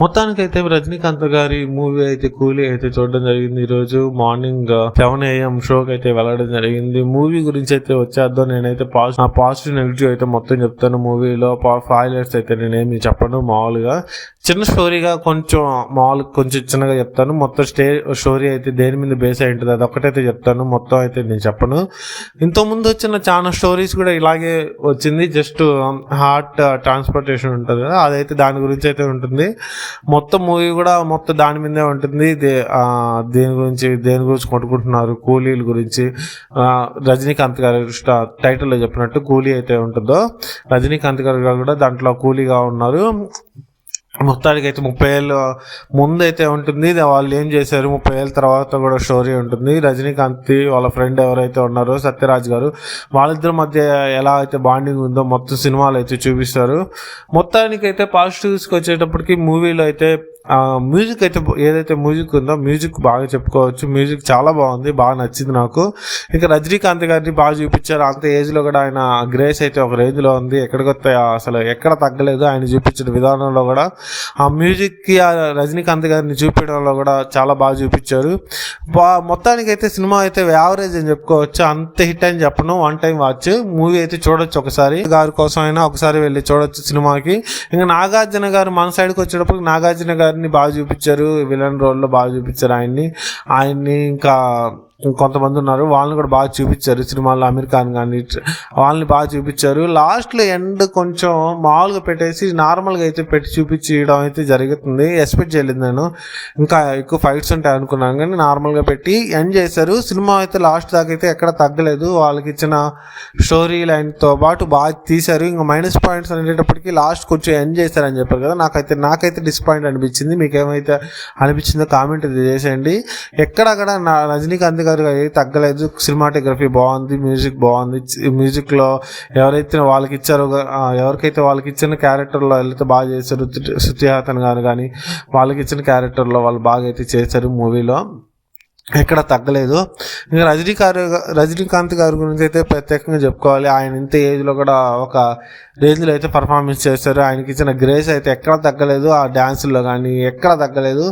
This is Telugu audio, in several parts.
మొత్తానికైతే రజనీకాంత్ గారి మూవీ అయితే కూలీ అయితే చూడడం జరిగింది. ఈరోజు మార్నింగ్ 7 AM షోకి అయితే వెళ్ళడం జరిగింది. మూవీ గురించి అయితే వచ్చేద్దాం. నేనైతే పాజిటివ్ నెగిటివ్ అయితే మొత్తం చెప్తాను. మూవీలో ఫైలర్స్ అయితే నేనేమి చెప్పను. మామూలుగా చిన్న స్టోరీగా కొంచెం చిన్నగా చెప్తాను. మొత్తం స్టోరీ అయితే దేని మీద బేస్ అయి ఉంటుంది అది ఒక్కటైతే చెప్తాను. మొత్తం అయితే నేను చెప్పను. ఇంతకుముందు వచ్చిన చాలా స్టోరీస్ కూడా ఇలాగే వచ్చింది. జస్ట్ హార్ట్ ట్రాన్స్పోర్టేషన్ ఉంటుంది కదా, అదైతే దాని గురించి అయితే ఉంటుంది. మొత్తం మూవీ కూడా మొత్తం దాని మీదే ఉంటుంది. దేని గురించి కొట్టుకుంటున్నారు, కూలీల గురించి. రజనీకాంత్ గారు టైటిల్లో చెప్పినట్టు కూలీ అయితే ఉంటుందో, రజనీకాంత్ గారు కూడా దాంట్లో కూలీగా ఉన్నారు. మొత్తానికి అయితే 30 ఏళ్ళ ముందు అయితే ఉంటుంది. వాళ్ళు ఏం చేశారు 30 ఏళ్ళ తర్వాత కూడా స్టోరీ ఉంటుంది. రజనీకాంత్ వాళ్ళ ఫ్రెండ్ ఎవరైతే ఉన్నారో సత్యరాజ్ గారు, వాళ్ళిద్దరి మధ్య ఎలా అయితే బాండింగ్ ఉందో మొత్తం సినిమాలు అయితే చూపిస్తారు. మొత్తానికి అయితే పాజిటివ్స్కి వచ్చేటప్పటికి మూవీలో అయితే మ్యూజిక్ అయితే ఏదైతే మ్యూజిక్ ఉందో మ్యూజిక్ బాగా చెప్పుకోవచ్చు. మ్యూజిక్ చాలా బాగుంది, బాగా నచ్చింది నాకు. ఇంకా రజనీకాంత్ గారిని బాగా చూపించారు. అంత ఏజ్లో కూడా ఆయన గ్రేస్ అయితే ఒక రేంజ్లో ఉంది. ఎక్కడికొస్తే అసలు ఎక్కడ తగ్గలేదు. ఆయన చూపించిన విధానంలో కూడా ఆ మ్యూజిక్కి ఆ రజనీకాంత్ గారిని చూపించడంలో కూడా చాలా బాగా చూపించారు. మొత్తానికి అయితే సినిమా అయితే యావరేజ్ అని చెప్పుకోవచ్చు. అంత హిట్ అని చెప్పను. వన్ టైం వాచ్ మూవీ అయితే చూడొచ్చు. ఒకసారి గారి కోసం అయినా ఒకసారి వెళ్ళి చూడొచ్చు సినిమాకి. ఇంకా నాగార్జున గారు మన సైడ్కి వచ్చేటప్పుడు నాగార్జున గారిని బాగా చూపించారు. విలన్ రోల్లో బాగా చూపించారు ఆయన్ని. ఇంకా కొంతమంది ఉన్నారు, వాళ్ళని కూడా బాగా చూపించారు సినిమాలో. అమీర్ ఖాన్ కానీ వాళ్ళని బాగా చూపించారు. లాస్ట్లో ఎండ్ కొంచెం మామూలుగా పెట్టేసి నార్మల్గా అయితే పెట్టి చూపించడం అయితే జరుగుతుంది. ఎక్స్పెక్ట్ చేయలేదు నేను, ఇంకా ఎక్కువ ఫైట్స్ ఉంటాయి అనుకున్నాను, కానీ నార్మల్గా పెట్టి ఎండ్ చేశారు. సినిమా అయితే లాస్ట్ దాకా అయితే ఎక్కడ తగ్గలేదు. వాళ్ళకి ఇచ్చిన స్టోరీ లైన్తో పాటు బాగా తీశారు. ఇంకా మైనస్ పాయింట్స్ అనేటప్పటికీ లాస్ట్ కొంచెం ఎండ్ చేశారని చెప్పారు కదా, నాకైతే డిసప్పాయింట్ అనిపించింది. మీకు ఏమైతే అనిపించిందో కామెంట్ చేసేయండి. ఎక్కడక్కడ రజనీకాంత్ గారు తగ్గలేదు. సినిమాటోగ్రఫీ బాగుంది, మ్యూజిక్ బాగుంది. మ్యూజిక్లో ఎవరైతే వాళ్ళకి ఇచ్చిన క్యారెక్టర్లో అయితే బాగా చేశారు. శృతి హాసన్ గారు కానీ వాళ్ళకి ఇచ్చిన క్యారెక్టర్లో వాళ్ళు బాగా అయితే చేశారు. మూవీలో ఎక్కడ తగ్గలేదు. ఇంకా రజనీకాంత్ గారి గురించి అయితే ప్రత్యేకంగా చెప్పుకోవాలి. ఆయన ఇంత ఏజ్లో కూడా ఒక రేంజ్లో అయితే పర్ఫార్మెన్స్ చేశారు. ఆయనకి ఇచ్చిన గ్రేస్ అయితే ఎక్కడ తగ్గలేదు. ఆ డ్యాన్సుల్లో కానీ ఎక్కడ తగ్గలేదు.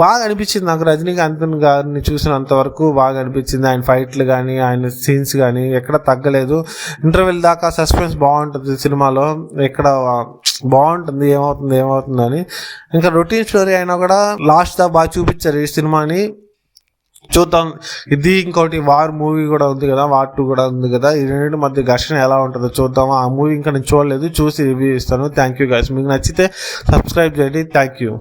బాగా అనిపించింది నాకు. రజనీకాంత్ గారిని చూసినంత వరకు బాగా అనిపించింది. ఆయన ఫైట్లు కానీ ఆయన సీన్స్ కానీ ఎక్కడ తగ్గలేదు. ఇంటర్వెల్ దాకా సస్పెన్స్ బాగుంటుంది సినిమాలో. ఎక్కడ బాగుంటుంది ఏమవుతుందని. ఇంకా రొటీన్ స్టోరీ అయినా కూడా లాస్ట్ దా బాగా చూపించారు ఈ సినిమాని. చూద్దాం. ఇది ఇంకోటి వార్ మూవీ కూడా ఉంది కదా, వార్ 2 కూడా ఉంది కదా. ఈ రెండింటి మధ్య ఘర్షణ ఎలా ఉంటుందో చూద్దాం. ఆ మూవీ ఇంకా నేను చూడలేదు, చూసి రివ్యూ ఇస్తాను. Thank you guys. మీకు నచ్చితే సబ్స్క్రైబ్ చేయండి. Thank you.